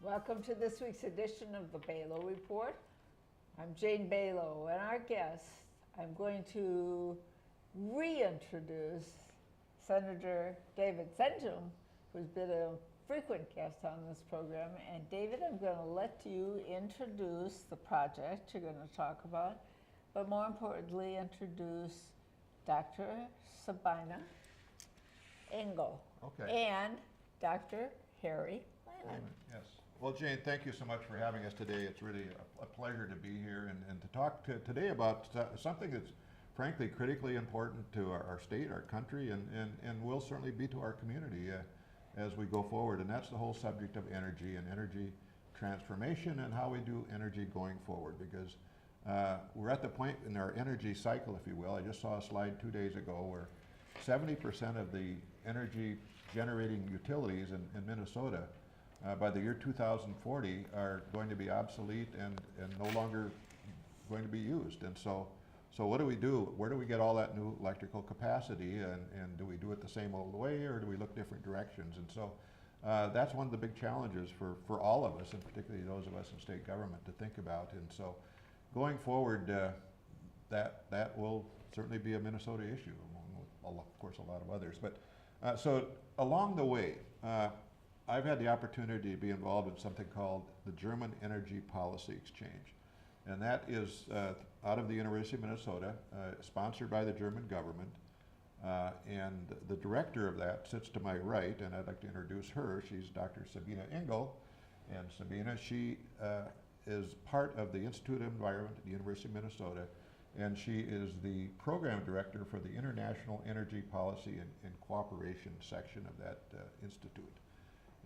Welcome to this week's edition of the Belau Report. I'm Jane Belau, and our guest, I'm going to reintroduce Senator David Senjem, who's been a frequent guest on this program. And David, I'm going to let you introduce the project you're going to talk about, but more importantly, introduce Dr. Sabina Engel and Dr. Harry Lehman. Yes. Well, Jane, thank you so much for having us today. It's really a pleasure to be here and to talk today about something that's frankly critically important to our state, our country, and will certainly be to our community as we go forward. And that's the whole subject of energy and energy transformation and how we do energy going forward, because we're at the point in our energy cycle, if you will. I just saw a slide 2 days ago where 70% of the energy generating utilities in Minnesota by the year 2040 are going to be obsolete and no longer going to be used. And so what do we do? Where do we get all that new electrical capacity? And do we do it the same old way, or do we look different directions? And so that's one of the big challenges for all of us, and particularly those of us in state government, to think about. And so going forward, that will certainly be a Minnesota issue, along with, of course, a lot of others. But so along the way, I've had the opportunity to be involved in something called the German Energy Policy Exchange. And that is out of the University of Minnesota, sponsored by the German government. And the director of that sits to my right, and I'd like to introduce her. She's Dr. Sabina Engel. And Sabina, she is part of the Institute of Environment at the University of Minnesota, and she is the program director for the International Energy Policy and Cooperation section of that institute.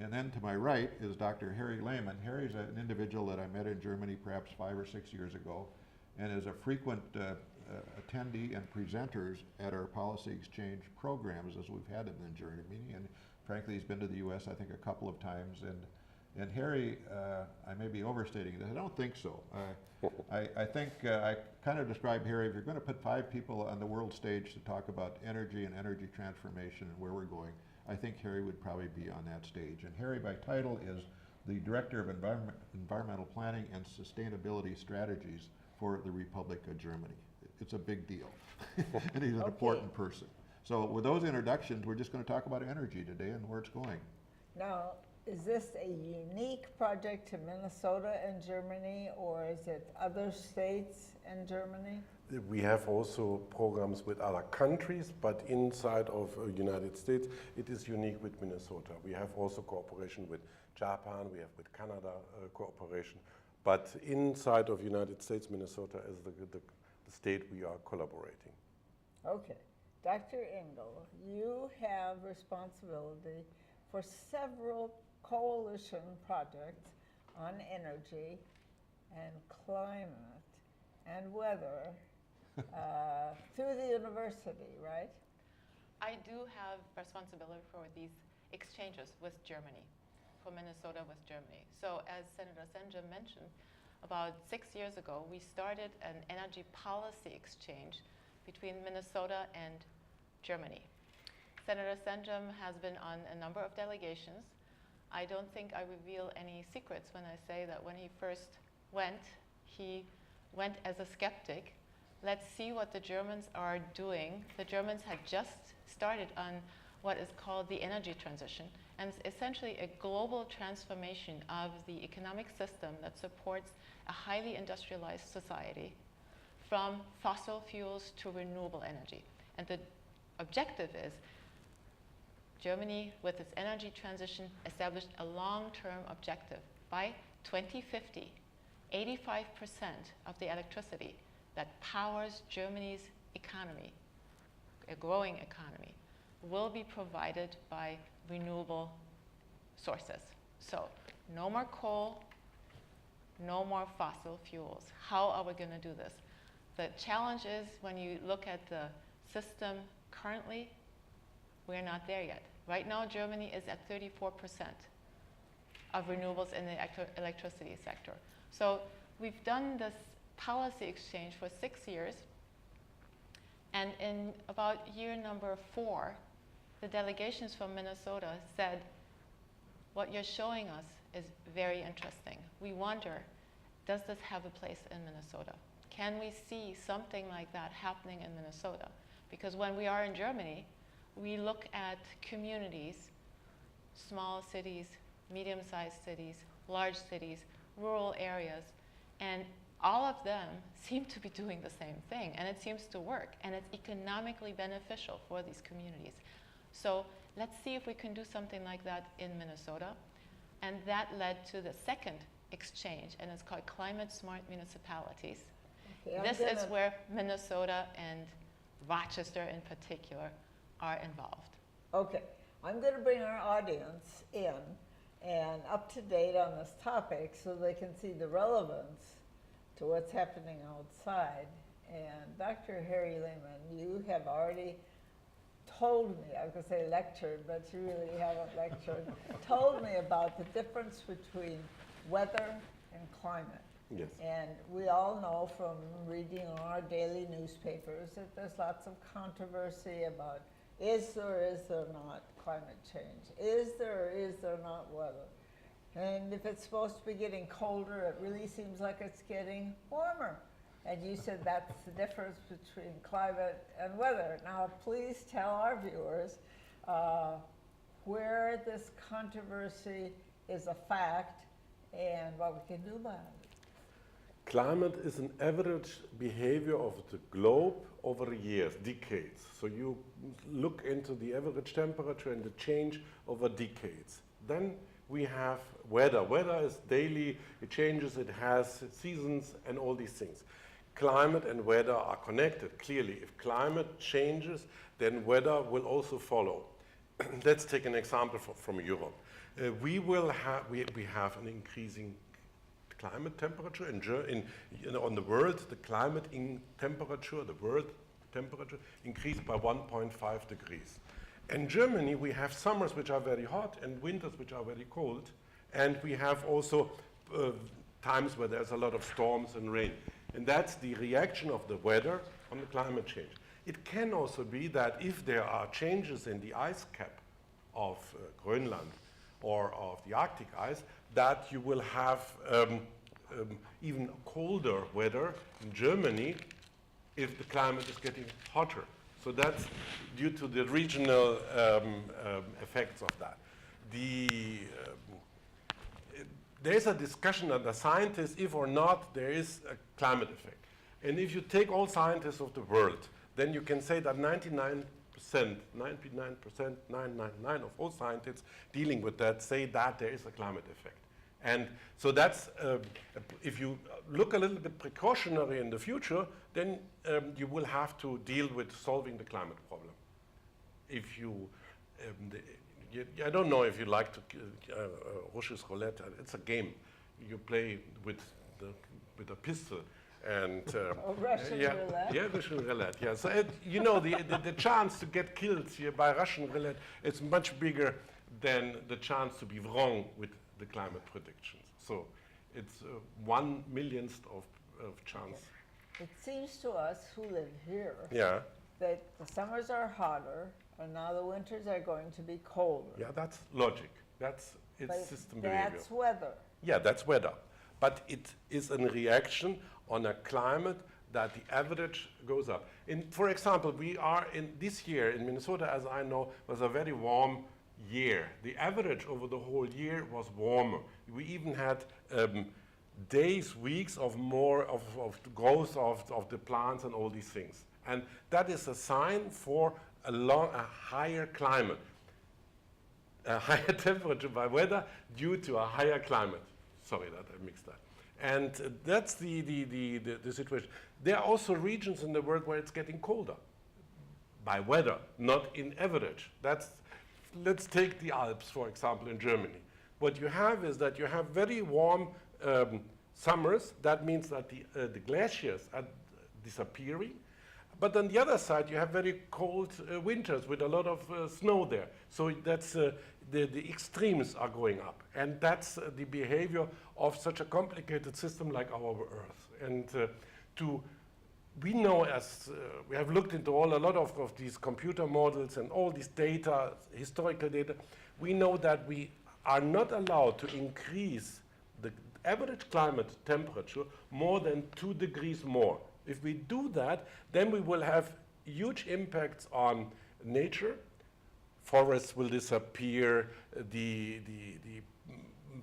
And then to my right is Dr. Harry Lehman. Harry's an individual that I met in Germany perhaps 5 or 6 years ago, and is a frequent attendee and presenters at our policy exchange programs as we've had them in Germany. And frankly, he's been to the U.S. I think a couple of times. And Harry, I may be overstating this. I don't think so. I think I kind of describe Harry, if you're going to put 5 people on the world stage to talk about energy and energy transformation and where we're going, I think Harry would probably be on that stage. And Harry, by title, is the Director of Environmental Planning and Sustainability Strategies for the Republic of Germany. It's a big deal, and he's an important person. So with those introductions, we're just going to talk about energy today and where it's going. Now, is this a unique project to Minnesota and Germany, or is it other states and Germany? We have also programs with other countries, but inside of the United States, it is unique with Minnesota. We have also cooperation with Japan, we have with Canada cooperation, but inside of United States, Minnesota is the state we are collaborating. Okay. Dr. Engel, you have responsibility for several coalition projects on energy and climate and weather through the university, right? I do have responsibility for these exchanges with Germany, for Minnesota with Germany. So as Senator Senjem mentioned, about 6 years ago, we started an energy policy exchange between Minnesota and Germany. Senator Senjem has been on a number of delegations. I don't think I reveal any secrets when I say that when he first went, he went as a skeptic. Let's see what the Germans are doing. The Germans had just started on what is called the energy transition, and it's essentially a global transformation of the economic system that supports a highly industrialized society from fossil fuels to renewable energy. And the objective is Germany, with its energy transition, established a long-term objective. By 2050, 85% of the electricity that powers Germany's economy, a growing economy, will be provided by renewable sources. So no more coal, no more fossil fuels. How are we going to do this? The challenge is, when you look at the system currently, we're not there yet. Right now, Germany is at 34% of renewables in the electricity sector. So we've done this policy exchange for 6 years, and in about year number 4, the delegations from Minnesota said, what you're showing us is very interesting. We wonder, does this have a place in Minnesota? Can we see something like that happening in Minnesota? Because when we are in Germany, we look at communities, small cities, medium-sized cities, large cities, rural areas, and all of them seem to be doing the same thing, and it seems to work, and it's economically beneficial for these communities. So let's see if we can do something like that in Minnesota. And that led to the second exchange, and it's called Climate Smart Municipalities. Okay, This is where Minnesota and Rochester in particular are involved. Okay, I'm going to bring our audience in and up to date on this topic so they can see the relevance to what's happening outside. And Dr. Harry Lehman, you have already told me, I was going to say lectured, but you really haven't lectured, told me about the difference between weather and climate. Yes. And we all know from reading our daily newspapers that there's lots of controversy about is there not climate change? Is there not weather? And if it's supposed to be getting colder, it really seems like it's getting warmer. And you said that's the difference between climate and weather. Now, please tell our viewers where this controversy is a fact and what we can do about it. Climate is an average behavior of the globe over years, decades. So you look into the average temperature and the change over decades. Then we have weather. Weather is daily, it changes, it has seasons and all these things. Climate and weather are connected, clearly. If climate changes, then weather will also follow. Let's take an example from Europe. We have an increasing climate temperature on the world. The climate temperature, the world temperature increased by 1.5 degrees. In Germany, we have summers which are very hot and winters which are very cold. And we have also times where there's a lot of storms and rain. And that's the reaction of the weather on the climate change. It can also be that if there are changes in the ice cap of Greenland or of the Arctic ice, that you will have even colder weather in Germany if the climate is getting hotter. So that's due to the regional effects of that. There's a discussion under scientists if or not there is a climate effect. And if you take all scientists of the world, then you can say that 99% of all scientists dealing with that say that there is a climate effect. And so that's, if you look a little bit precautionary in the future, then you will have to deal with solving the climate problem. If you, I don't know if you like to Russian roulette. It's a game you play with a pistol and Russian roulette. Yeah, Russian roulette. Yeah. So you know the chance to get killed here by Russian roulette is much bigger than the chance to be wrong with the climate predictions. So it's 1/1,000,000th of chance. It seems to us who live here Yeah. that the summers are hotter and now the winters are going to be colder. Yeah, that's logic. It's But system behavior. that's weather. Yeah, that's weather. But it is a reaction on a climate that the average goes up. For example, we are in this year in Minnesota, as I know, was a very warm year. The average over the whole year was warmer. We even had days, weeks of more of growth of the plants and all these things. And that is a sign for a higher climate, a higher temperature by weather due to a higher climate. Sorry that I mixed that. And that's the situation. There are also regions in the world where it's getting colder by weather, not in average. Let's take the Alps, for example, in Germany. What you have is that you have very warm summers. That means that the glaciers are disappearing. But on the other side, you have very cold winters with a lot of snow there. So that's the extremes are going up. And that's the behavior of such a complicated system like our Earth. And we know, as we have looked into a lot of these computer models and all this data, historical data, we know that we are not allowed to increase the average climate temperature more than 2 degrees more. If we do that, then we will have huge impacts on nature. Forests will disappear,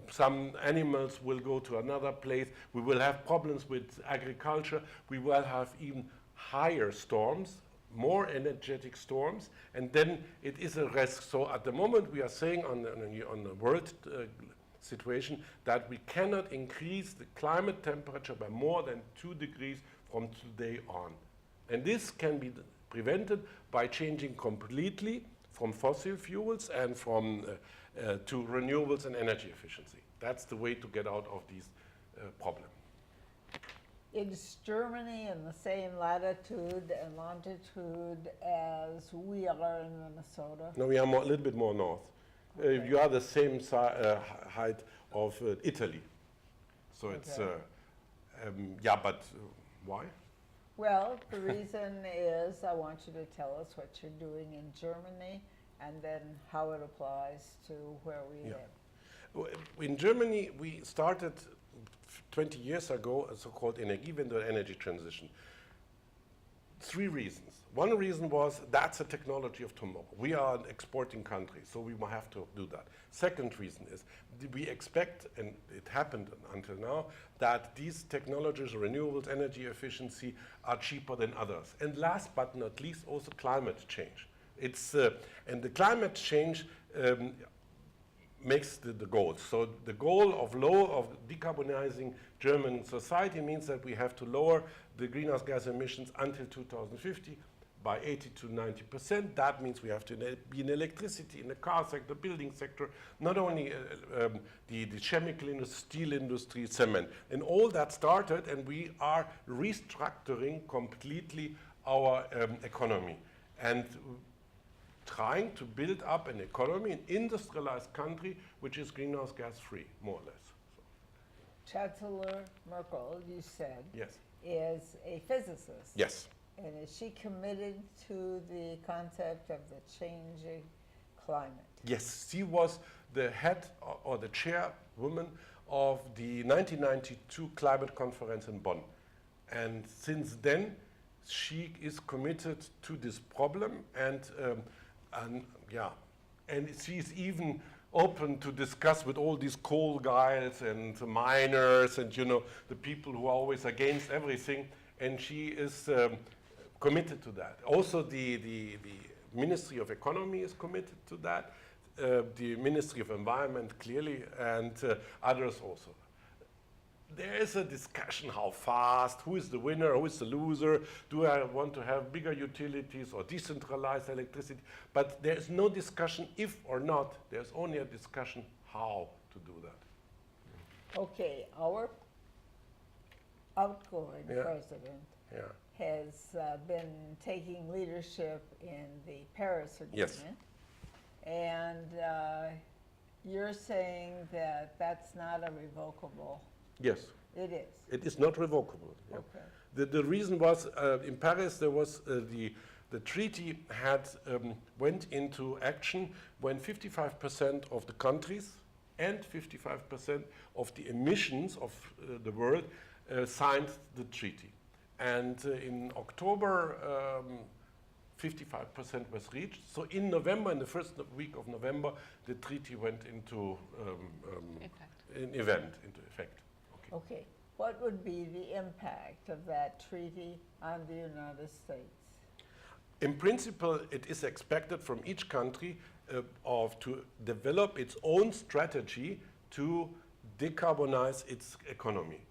some animals will go to another place, we will have problems with agriculture, we will have even higher storms, more energetic storms, and then it is a risk. So at the moment we are saying on the world situation that we cannot increase the climate temperature by more than 2 degrees from today on. And this can be prevented by changing completely from fossil fuels and from to renewables and energy efficiency. That's the way to get out of these problems. Is Germany in the same latitude and longitude as we are in Minnesota? No, we are a little bit more north. Okay. You are the same height of Italy. So it's, yeah, but why? Well, the reason is I want you to tell us what you're doing in Germany and then how it applies to where we live. In Germany, we started 20 years ago a so-called Energiewende, energy transition. 3 reasons. One reason was that's a technology of tomorrow. We are an exporting country, so we will have to do that. Second reason is we expect, and it happened until now, that these technologies, renewables, energy efficiency, are cheaper than others. And last but not least, also climate change. It's, and the climate change makes the goals. So the goal of decarbonizing German society means that we have to lower the greenhouse gas emissions until 2050 by 80 to 90%. That means we have to be in electricity, in the car sector, building sector, not only the chemical industry, steel industry, cement. And all that started, and we are restructuring completely our economy. And trying to build up an economy, an industrialized country, which is greenhouse gas free, more or less. So. Chancellor Merkel, you said, Yes. is a physicist. Yes. And is she committed to the concept of the changing climate? Yes, she was the head or the chairwoman of the 1992 climate conference in Bonn. And since then, she is committed to this problem, and she's even open to discuss with all these coal guys and the miners and, you know, the people who are always against everything, and she is committed to that. Also, the Ministry of Economy is committed to that, the Ministry of Environment clearly, and others also. There is a discussion how fast, who is the winner, who is the loser, do I want to have bigger utilities or decentralized electricity, but there's no discussion if or not, there's only a discussion how to do that. Okay, our outgoing president has been taking leadership in the Paris Agreement. Yes. And you're saying that that's not a revocable. Yes. It is. It is not revocable. Yeah. Okay. The reason was in Paris there was the treaty had went into action when 55% of the countries and 55% of the emissions of the world signed the treaty. And in October, 55% was reached. So in November, in the first week of November, the treaty went into into effect. Okay. What would be the impact of that treaty on the United States? In principle, it is expected from each country to develop its own strategy to decarbonize its economy.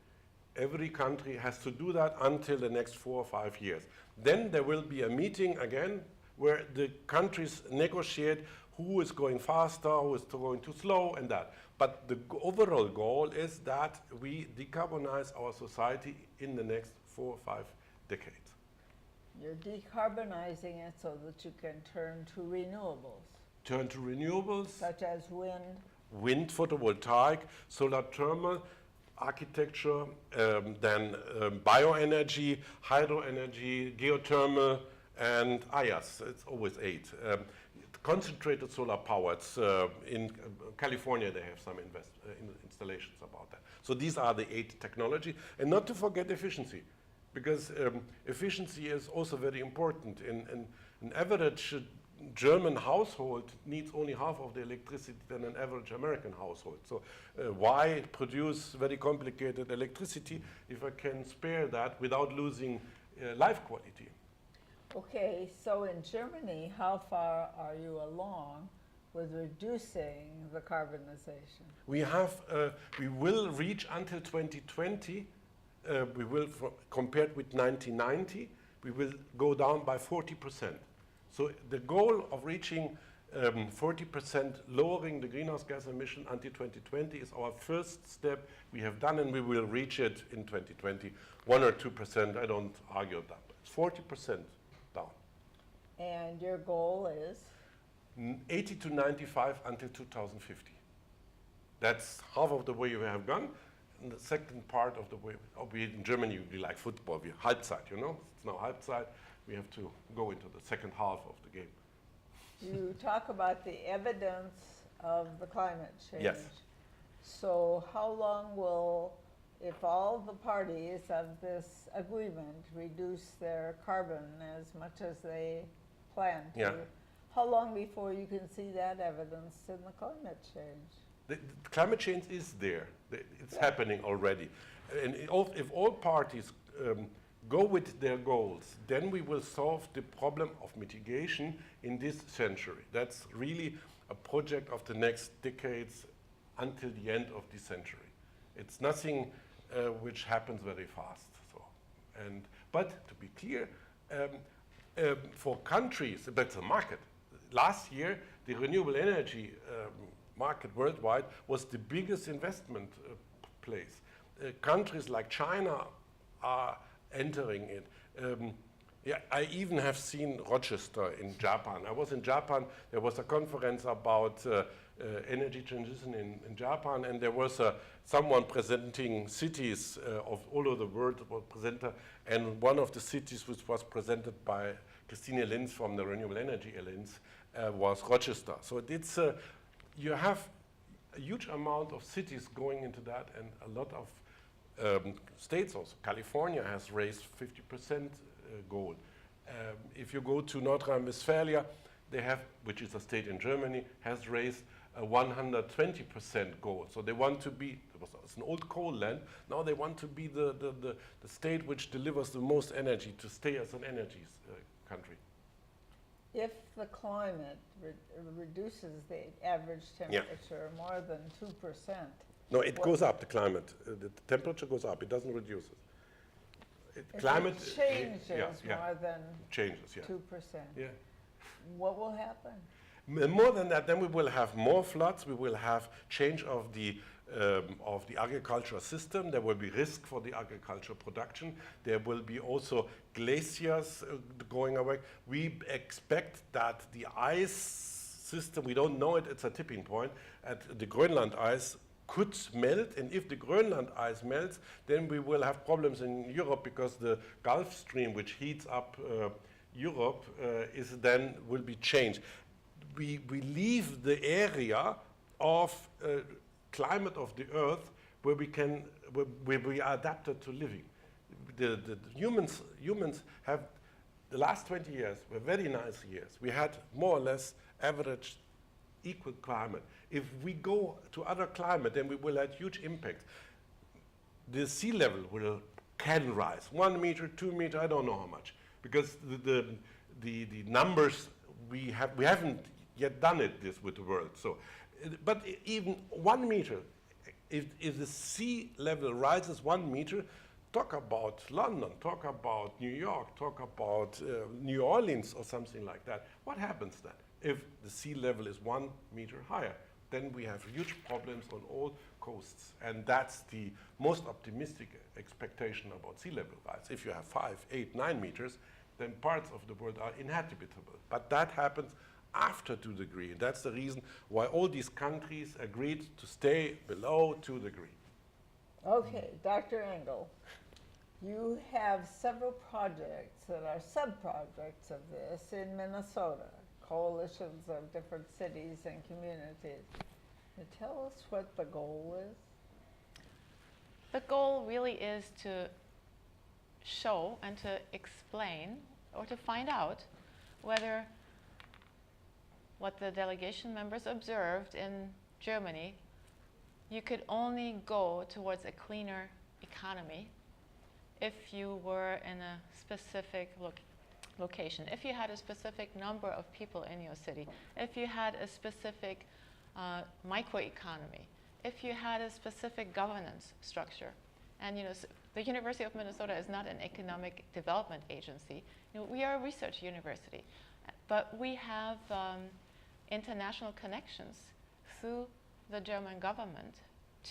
Every country has to do that until the next 4 or 5 years. Then there will be a meeting again where the countries negotiate who is going faster, who is going too slow, and that. But the overall goal is that we decarbonize our society in the next 4 or 5 decades. You're decarbonizing it so that you can turn to renewables. Turn to renewables. Such as wind. Wind, photovoltaic, solar thermal, architecture, then bioenergy, hydroenergy, geothermal, and yes, it's always 8. concentrated solar power. It's in California they have some installations about that. So these are the 8 technology, and not to forget efficiency, because efficiency is also very important. In an average German household needs only half of the electricity than an average American household. So why produce very complicated electricity if I can spare that without losing life quality? Okay, so in Germany, how far are you along with reducing the carbonization? We will reach until 2020. We will, compared with 1990, we will go down by 40%. So the goal of reaching 40% lowering the greenhouse gas emission until 2020 is our first step we have done, and we will reach it in 2020. 1 or 2%, I don't argue that. It's 40% down. And your goal is? 80 to 95 until 2050. That's half of the way we have gone. And the second part of the way, in Germany, we like football, we Halbzeit, you know? It's now Halbzeit. We have to go into the second half of the game. You talk about the evidence of the climate change. Yes. So how long will, if all the parties of this agreement reduce their carbon as much as they plan to, Yeah. how long before you can see that evidence in the climate change? The climate change is there. It's happening already. And if all parties go with their goals, then we will solve the problem of mitigation in this century. That's really a project of the next decades until the end of this century. It's nothing which happens very fast. But to be clear, for countries, that's a market. Last year, the renewable energy market worldwide was the biggest investment place. Countries like China are entering it. I even have seen Rochester in Japan. I was in Japan. There was a conference about energy transition in Japan, and there was someone presenting cities of all over the world, was presenter, and one of the cities which was presented by Christine Linz from the Renewable Energy Alliance was Rochester. So it's you have a huge amount of cities going into that, and a lot of states also. California has raised 50% goal. If you go to North Rhine-Westphalia, they have, which is a state in Germany, has raised a 120% goal. So they want to be, it's an old coal land, now they want to be the state which delivers the most energy to stay as an energy country. If the climate reduces the average temperature more than 2%. No, it goes up, the climate. The temperature goes up, it doesn't reduce it. Climate changes more than changes, 2%. Yeah. What will happen? More than that, then we will have more floods, we will have change of the agricultural system, there will be risk for the agricultural production, there will be also glaciers going away. We expect that the ice system, we don't know it, it's a tipping point, at the Greenland ice could melt, and if the Greenland ice melts, then we will have problems in Europe because the Gulf Stream, which heats up Europe, will be changed. We leave the area of climate of the Earth where we are adapted to living. The humans have, the last 20 years were very nice years. We had more or less average equal climate. If we go to other climate, then we will have huge impact. The sea level can rise 1 meter, 2 meter, I don't know how much, because the numbers we haven't yet done this with the world. So, but even 1 meter, if the sea level rises 1 meter, talk about London, talk about New York, talk about New Orleans or something like that. What happens then if the sea level is 1 meter higher? Then we have huge problems on all coasts, and that's the most optimistic expectation about sea level rise. If you have 5, 8, 9 meters, then parts of the world are inhabitable. But that happens after 2 degrees. And that's the reason why all these countries agreed to stay below 2 degrees. Okay, Dr. Engel, you have several projects that are sub-projects of this in Minnesota. coalitions of different cities and communities. Can you tell us what the goal is? The goal really is to show and to explain or to find out whether what the delegation members observed in Germany, you could only go towards a cleaner economy if you were in a specific location, if you had a specific number of people in your city, if you had a specific microeconomy, if you had a specific governance structure. And the University of Minnesota is not an economic development agency. We are a research university, but we have international connections through the German government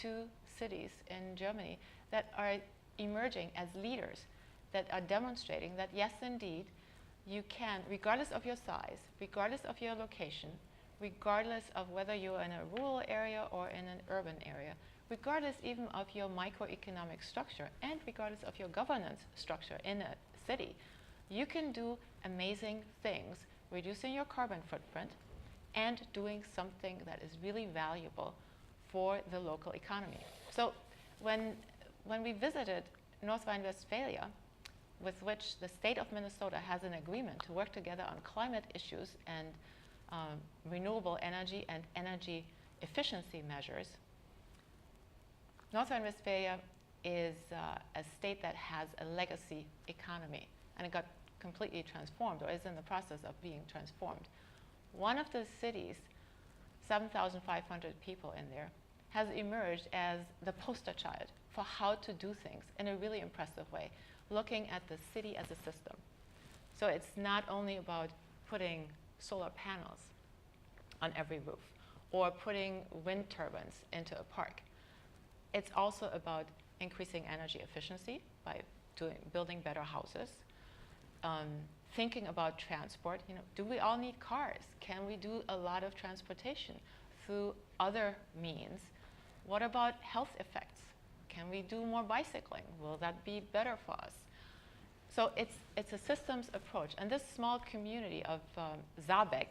to cities in Germany that are emerging as leaders, that are demonstrating that yes, indeed, you can, regardless of your size, regardless of your location, regardless of whether you're in a rural area or in an urban area, regardless even of your microeconomic structure and regardless of your governance structure in a city, you can do amazing things, reducing your carbon footprint and doing something that is really valuable for the local economy. So when we visited North Rhine-Westphalia, with which the state of Minnesota has an agreement to work together on climate issues and renewable energy and energy efficiency measures, North Rhine-Westphalia is a state that has a legacy economy, and it got completely transformed, or is in the process of being transformed. One of the cities, 7,500 people in there, has emerged as the poster child for how to do things in a really impressive way, looking at the city as a system. So it's not only about putting solar panels on every roof or putting wind turbines into a park. It's also about increasing energy efficiency by building better houses, thinking about transport. Do we all need cars? Can we do a lot of transportation through other means? What about health effects? Can we do more bicycling? Will that be better for us? So it's a systems approach. And this small community of Saarbeck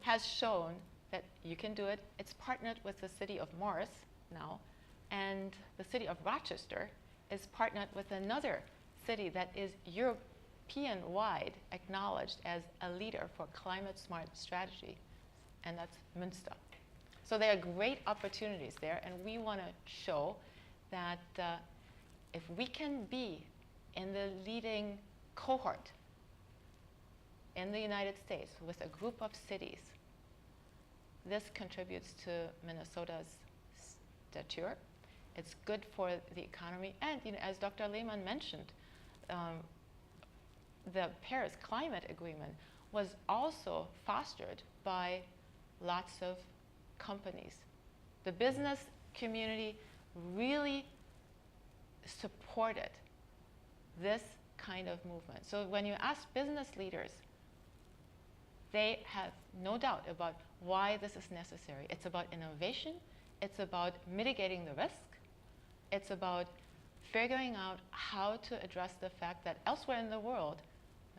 has shown that you can do it. It's partnered with the city of Morris now. And the city of Rochester is partnered with another city that is European-wide acknowledged as a leader for climate-smart strategy, and that's Münster. So there are great opportunities there, and we want to show that if we can be in the leading cohort in the United States with a group of cities, this contributes to Minnesota's stature. It's good for the economy, and as Dr. Lehman mentioned, the Paris Climate Agreement was also fostered by lots of companies. The business community really supported this kind of movement. So when you ask business leaders, they have no doubt about why this is necessary. It's about innovation. It's about mitigating the risk. It's about figuring out how to address the fact that elsewhere in the world,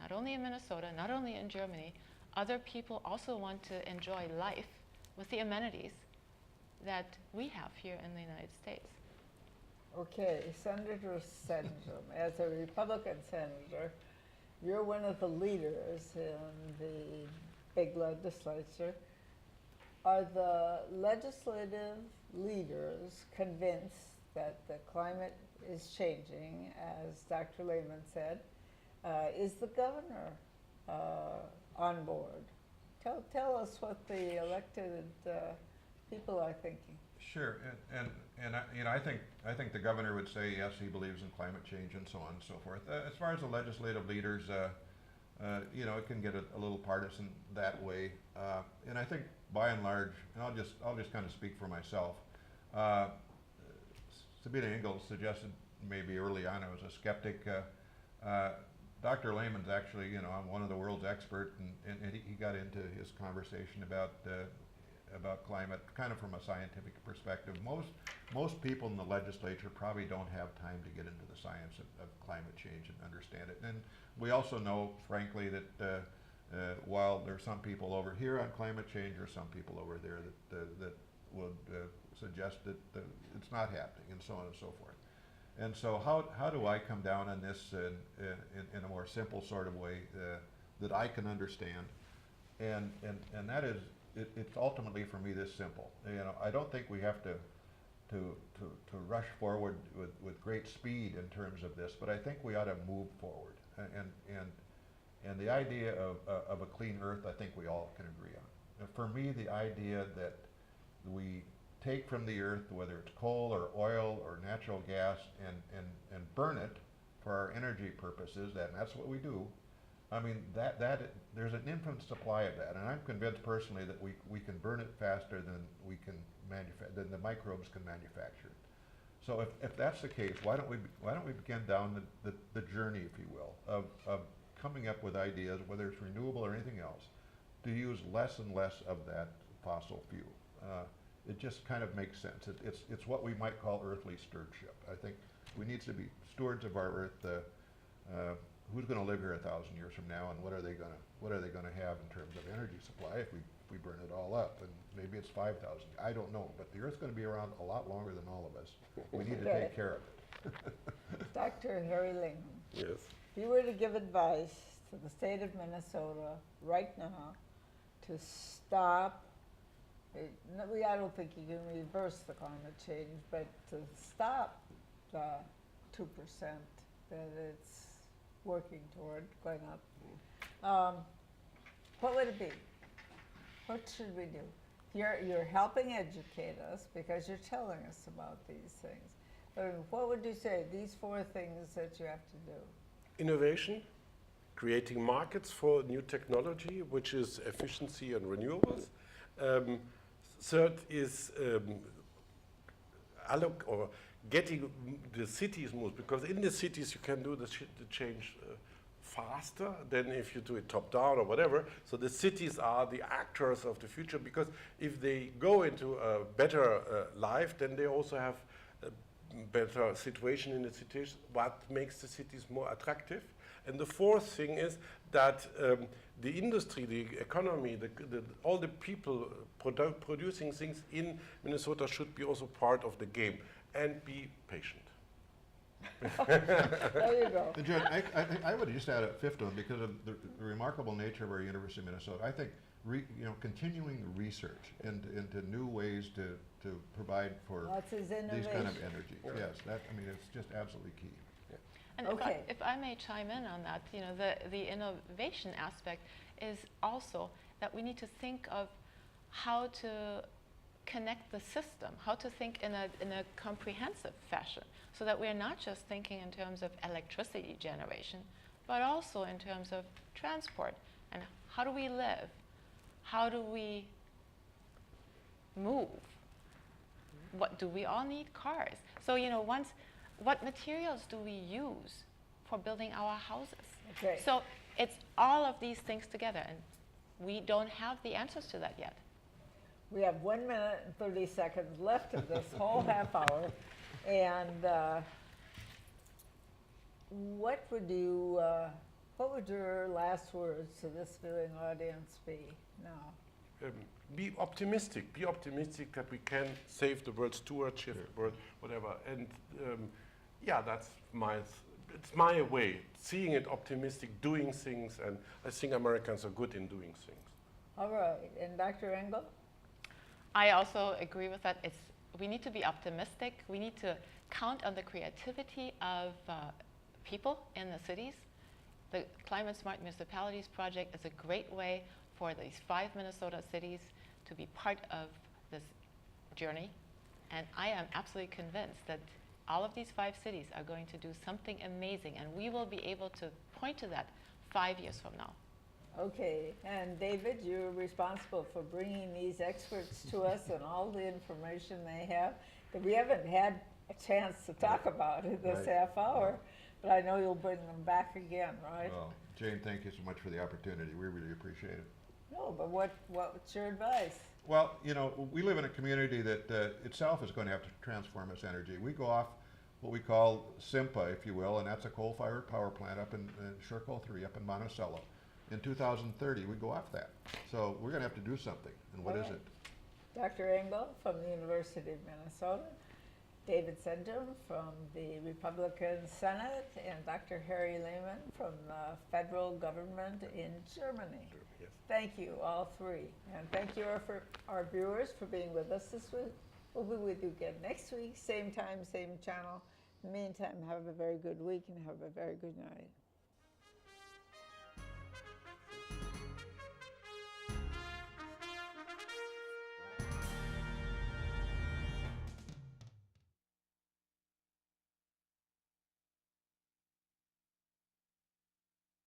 not only in Minnesota, not only in Germany, other people also want to enjoy life with the amenities that we have here in the United States. Okay, Senator Senjem, as a Republican senator, you're one of the leaders in the big legislature. Are the legislative leaders convinced that the climate is changing, as Dr. Lehman said? Is the governor on board? Tell us what the elected people are thinking. Sure, and I think the governor would say yes, he believes in climate change and so on and so forth. As far as the legislative leaders, it can get a little partisan that way, and I think by and large, and I'll just kind of speak for myself. Sabina Ingalls suggested maybe early on I was a skeptic. Dr. Lehman's actually, one of the world's experts, and he got into his conversation about climate kind of from a scientific perspective. Most people in the legislature probably don't have time to get into the science of climate change and understand it. And we also know, frankly, that while there are some people over here on climate change or some people over there that would suggest that it's not happening, and so on and so forth. And so how do I come down on this in a more simple sort of way that I can understand? And that is, it's ultimately for me this simple. You know, I don't think we have to rush forward with great speed in terms of this, but I think we ought to move forward. And the idea of a clean earth, I think we all can agree on. And for me, the idea that we take from the earth, whether it's coal or oil or natural gas, and burn it for our energy purposes, and that's what we do. I mean, that there's an infinite supply of that, and I'm convinced personally that we can burn it faster than we can than the microbes can manufacture it. So if that's the case, why don't we begin down the journey, if you will, of coming up with ideas, whether it's renewable or anything else, to use less and less of that fossil fuel. It just kind of makes sense. It's what we might call earthly stewardship. I think we need to be stewards of our earth. Who's going to live here 1,000 years from now, and what are they going to have in terms of energy supply if we burn it all up? And maybe it's 5,000. I don't know, but the Earth's going to be around a lot longer than all of us. We need to take care of it. Dr. Harry Lehman, Yes. if you were to give advice to the state of Minnesota right now to stop, I don't think you can reverse the climate change, but to stop the 2% that it's working toward going up, what would it be? What should we do? You're helping educate us because you're telling us about these things. But what would you say, these 4 things that you have to do? Innovation, creating markets for new technology, which is efficiency and renewables. Third is getting the cities moved, because in the cities you can do the change faster than if you do it top down or whatever. So the cities are the actors of the future, because if they go into a better life, then they also have a better situation in the cities, what makes the cities more attractive. And the fourth thing is that the industry, the economy, all the people producing things in Minnesota should be also part of the game, and be patient. There you go. Judge, I would just add a fifth one because of the remarkable nature of our University of Minnesota. I think continuing research into new ways to provide for these kind of energy. Yes, it's just absolutely key. And okay. if I may chime in on that, the innovation aspect is also that we need to think of how to connect the system, how to think in a comprehensive fashion, so that we're not just thinking in terms of electricity generation, but also in terms of transport. And how do we live? How do we move? What do we all need? Cars. So, what materials do we use for building our houses? Okay. So it's all of these things together, and we don't have the answers to that yet. We have 1 minute and 30 seconds left of this whole half hour. And what would your last words to this viewing audience be now? Be optimistic. Be optimistic that we can save the world, stewardship, the world, whatever. And that's it's my way, seeing it optimistic, doing things, and I think Americans are good in doing things. All right, and Dr. Engel? I also agree with that. We need to be optimistic. We need to count on the creativity of people in the cities. The Climate Smart Municipalities Project is a great way for these 5 Minnesota cities to be part of this journey. And I am absolutely convinced that all of these 5 cities are going to do something amazing, and we will be able to point to that 5 years from now. Okay, and David, you're responsible for bringing these experts to us and all the information they have that we haven't had a chance to talk about in this half hour, but I know you'll bring them back again, right? Well, Jane, thank you so much for the opportunity. We really appreciate it. No, but what's your advice? Well, we live in a community that itself is going to have to transform its energy. We go off what we call SIMPA, if you will, and that's a coal-fired power plant up in Sherco 3 up in Monticello. in 2030, we go off that. So we're going to have to do something. And what is Okay. it? Dr. Engel from the University of Minnesota, David Senjem from the Republican Senate, and Dr. Harry Lehman from the federal government in Germany. Yes. Thank you, all three. And thank you for our viewers for being with us this week. We'll be with you again next week, same time, same channel. In the meantime, have a very good week and have a very good night.